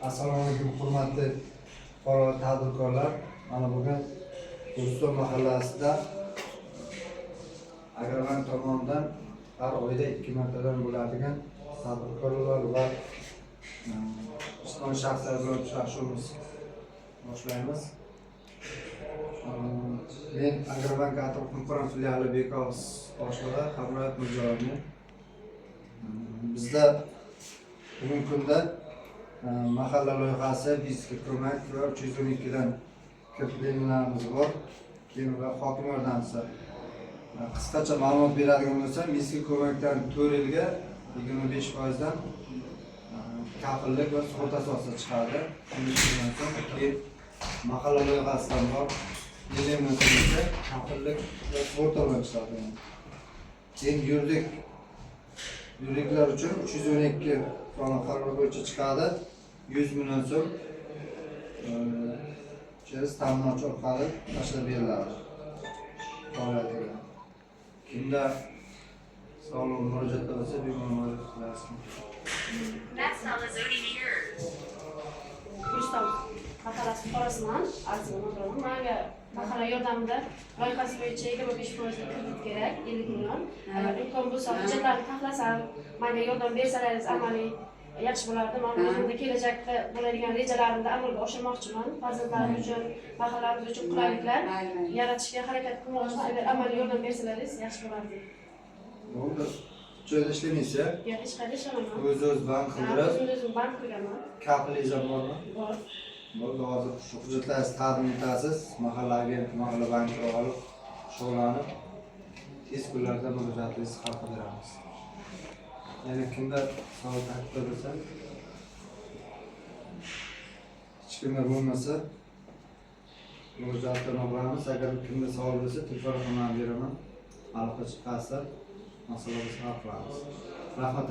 Assalomu alaykum hurmatli fuqaro tadbirkorlar. Mana bugun Do'stov mahallasida Agrobank tomonidan har oyda 2 martadan bo'ladigan tadbirkorlar va ijtimoiy shaxslar bilan uchrashuvimiz boshlaymiz. Men Agrobank Atrof filiali Bekos boshlig'i Hamroat Mirzoyev. Bizda bugungi kunda mahalla loyihasi bizga ko'mak va 312 dan kiritilganlarimiz bor. Keyin va hokim yordamchisi. Qisqacha ma'lumot beradigan bo'lsam, bizga ko'makdan 4 yilga 25% dan kafillik va sug'urta asosida chiqadi. Shundan so'ng keyin mahalla loyihasidan bor 20 mingta kafillik va sug'urta bilan chiqadi. Keyin yuridiklar uchun 312 qonun qarori bo'yicha chiqadi. 100 million so'm ta'minotchi orqali tashlab beriladi. Kimda savol murojaatlar bo'lsa, bemalol qilasizmi? Guliston mahallasi fuqarosiman, Aziz Menga mahalla yordamida loyihasi bo'yicha 25% kredit kerak, 50 million. Agar imkon bo'lsa, hujjatlarni taxlasam, menga yordam bersalaringiz amaliy yaxshi bo'lardi. Men o'zimda kelajakda bo'ladigan rejalarimni amalga oshirmoqchiman. Farzandlarim uchun, mahallamiz uchun qulayliklar yaratishga harakat qilmoqchiman. Agar amaliy yordam bersalaringiz yaxshi bo'lardi. Bo'ldi. Joyda ishlamaysiz? Yo'q, hech qayerda ishlamayman. O'z bank qildirib. O'zim bank qilganman. Kafilingiz bormi? Bor. Bo'ldi, hozir shu hujjatlarni taqdim etasiz. Mahallaga, mahalla bankiga olib shug'ullanib, tez kunlarda murojaatingizni hal qildiramiz. Yana kimda savol ta'kidlar bo'lsa, hech kimda bo'lmasa, murojaatlarni olamiz. Agar kimda savol bo'lsa, telefon raqamini beraman. Aloqa chiqarsa, masalamizni hal qilamiz. Rahmat.